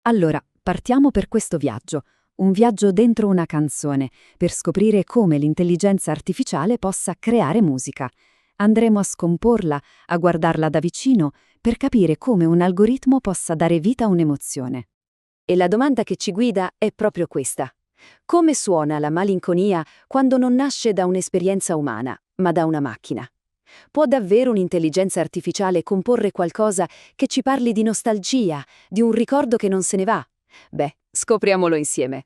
Allora, partiamo per questo viaggio. Un viaggio dentro una canzone, per scoprire come l'intelligenza artificiale possa creare musica. Andremo a scomporla, a guardarla da vicino, per capire come un algoritmo possa dare vita a un'emozione. E la domanda che ci guida è proprio questa. Come suona la malinconia quando non nasce da un'esperienza umana, ma da una macchina? Può davvero un'intelligenza artificiale comporre qualcosa che ci parli di nostalgia, di un ricordo che non se ne va? Beh, scopriamolo insieme.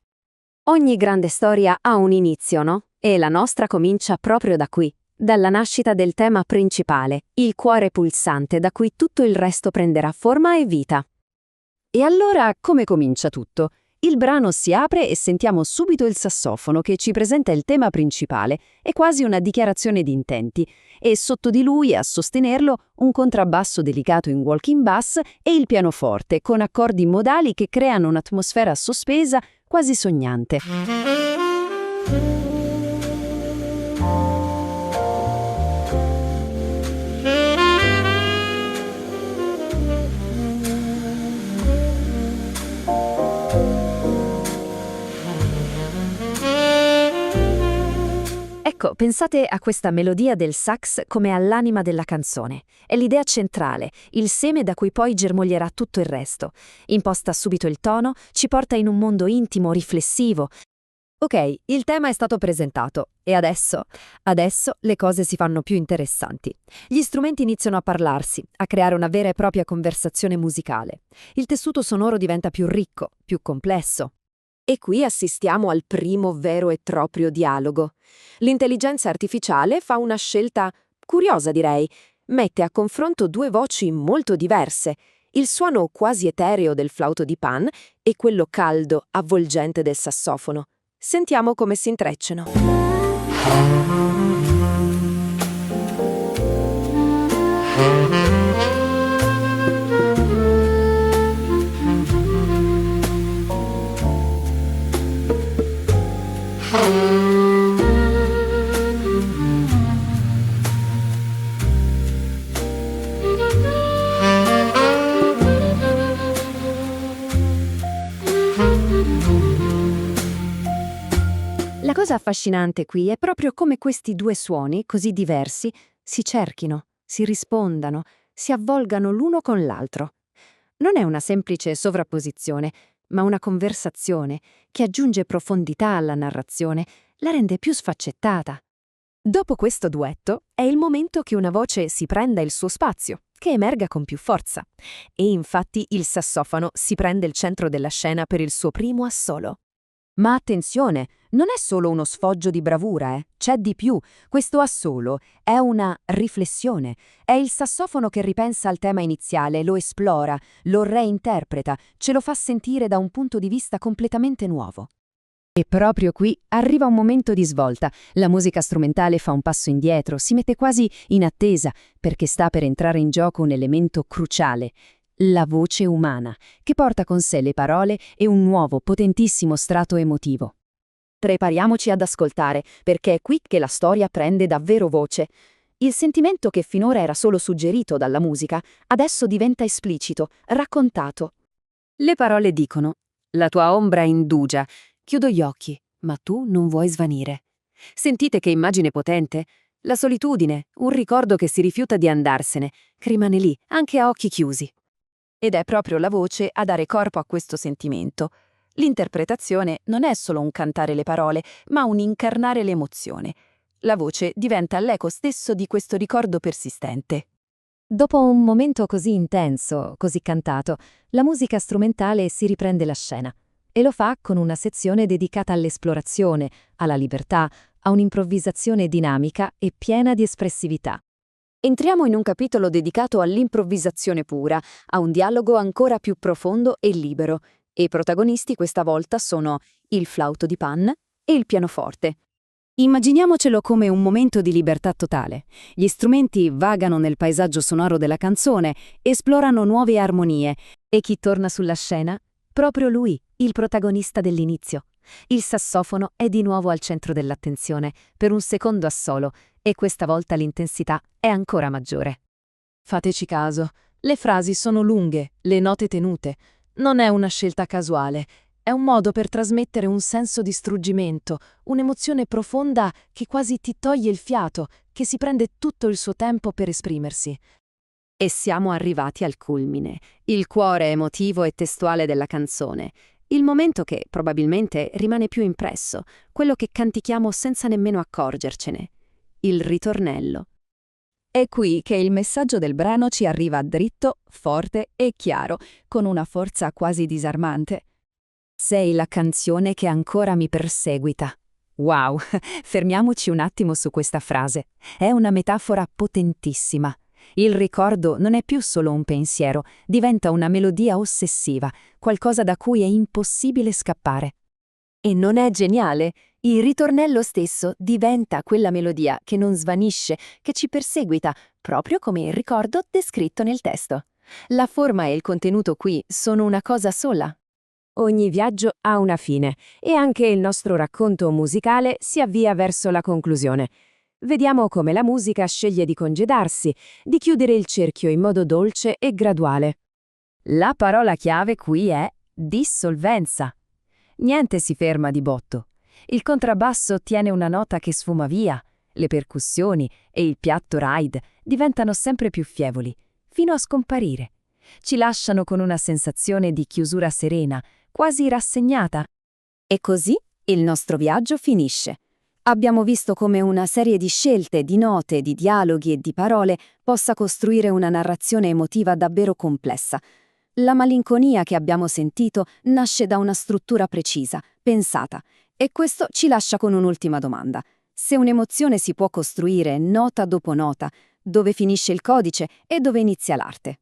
Ogni grande storia ha un inizio, no? E la nostra comincia proprio da qui, dalla nascita del tema principale, il cuore pulsante da cui tutto il resto prenderà forma e vita. E allora come comincia tutto? Il brano si apre e sentiamo subito il sassofono che ci presenta il tema principale, è quasi una dichiarazione di intenti, e sotto di lui, a sostenerlo, un contrabbasso delicato in walking bass e il pianoforte con accordi modali che creano un'atmosfera sospesa, quasi sognante. Ecco, pensate a questa melodia del sax come all'anima della canzone. È l'idea centrale, il seme da cui poi germoglierà tutto il resto. Imposta subito il tono, ci porta in un mondo intimo, riflessivo. Ok, il tema è stato presentato. E adesso? Adesso le cose si fanno più interessanti. Gli strumenti iniziano a parlarsi, a creare una vera e propria conversazione musicale. Il tessuto sonoro diventa più ricco, più complesso. E qui assistiamo al primo vero e proprio dialogo. L'intelligenza artificiale fa una scelta curiosa, direi. Mette a confronto due voci molto diverse, il suono quasi etereo del flauto di Pan e quello caldo, avvolgente del sassofono. Sentiamo come si intrecciano. La cosa affascinante qui è proprio come questi due suoni, così diversi, si cerchino, si rispondano, si avvolgano l'uno con l'altro. Non è una semplice sovrapposizione, ma una conversazione che aggiunge profondità alla narrazione, la rende più sfaccettata. Dopo questo duetto è il momento che una voce si prenda il suo spazio, che emerga con più forza. E infatti il sassofono si prende il centro della scena per il suo primo assolo. Ma attenzione, non è solo uno sfoggio di bravura, c'è di più. Questo assolo è una riflessione. È il sassofono che ripensa al tema iniziale, lo esplora, lo reinterpreta, ce lo fa sentire da un punto di vista completamente nuovo. E proprio qui arriva un momento di svolta. La musica strumentale fa un passo indietro, si mette quasi in attesa, perché sta per entrare in gioco un elemento cruciale. La voce umana, che porta con sé le parole e un nuovo, potentissimo strato emotivo. Prepariamoci ad ascoltare, perché è qui che la storia prende davvero voce. Il sentimento che finora era solo suggerito dalla musica, adesso diventa esplicito, raccontato. Le parole dicono: «La tua ombra indugia, chiudo gli occhi, ma tu non vuoi svanire». Sentite che immagine potente? La solitudine, un ricordo che si rifiuta di andarsene, che rimane lì, anche a occhi chiusi. Ed è proprio la voce a dare corpo a questo sentimento. L'interpretazione non è solo un cantare le parole, ma un incarnare l'emozione. La voce diventa l'eco stesso di questo ricordo persistente. Dopo un momento così intenso, così cantato, la musica strumentale si riprende la scena. E lo fa con una sezione dedicata all'esplorazione, alla libertà, a un'improvvisazione dinamica e piena di espressività. Entriamo in un capitolo dedicato all'improvvisazione pura, a un dialogo ancora più profondo e libero, e i protagonisti questa volta sono il flauto di Pan e il pianoforte. Immaginiamocelo come un momento di libertà totale. Gli strumenti vagano nel paesaggio sonoro della canzone, esplorano nuove armonie, e chi torna sulla scena? Proprio lui, il protagonista dell'inizio. Il sassofono è di nuovo al centro dell'attenzione, per un secondo assolo, e questa volta l'intensità è ancora maggiore. Fateci caso, le frasi sono lunghe, le note tenute. Non è una scelta casuale, è un modo per trasmettere un senso di struggimento, un'emozione profonda che quasi ti toglie il fiato, che si prende tutto il suo tempo per esprimersi. E siamo arrivati al culmine, il cuore emotivo e testuale della canzone, il momento che probabilmente rimane più impresso, quello che cantichiamo senza nemmeno accorgercene, il ritornello. È qui che il messaggio del brano ci arriva dritto, forte e chiaro, con una forza quasi disarmante. Sei la canzone che ancora mi perseguita. Wow, fermiamoci un attimo su questa frase. È una metafora potentissima. Il ricordo non è più solo un pensiero, diventa una melodia ossessiva, qualcosa da cui è impossibile scappare. E non è geniale? Il ritornello stesso diventa quella melodia che non svanisce, che ci perseguita, proprio come il ricordo descritto nel testo. La forma e il contenuto qui sono una cosa sola. Ogni viaggio ha una fine e anche il nostro racconto musicale si avvia verso la conclusione. Vediamo come la musica sceglie di congedarsi, di chiudere il cerchio in modo dolce e graduale. La parola chiave qui è dissolvenza. Niente si ferma di botto. Il contrabbasso tiene una nota che sfuma via, le percussioni e il piatto ride diventano sempre più fievoli, fino a scomparire. Ci lasciano con una sensazione di chiusura serena, quasi rassegnata. E così il nostro viaggio finisce. Abbiamo visto come una serie di scelte, di note, di dialoghi e di parole possa costruire una narrazione emotiva davvero complessa. La malinconia che abbiamo sentito nasce da una struttura precisa, pensata, e questo ci lascia con un'ultima domanda. Se un'emozione si può costruire nota dopo nota, dove finisce il codice e dove inizia l'arte?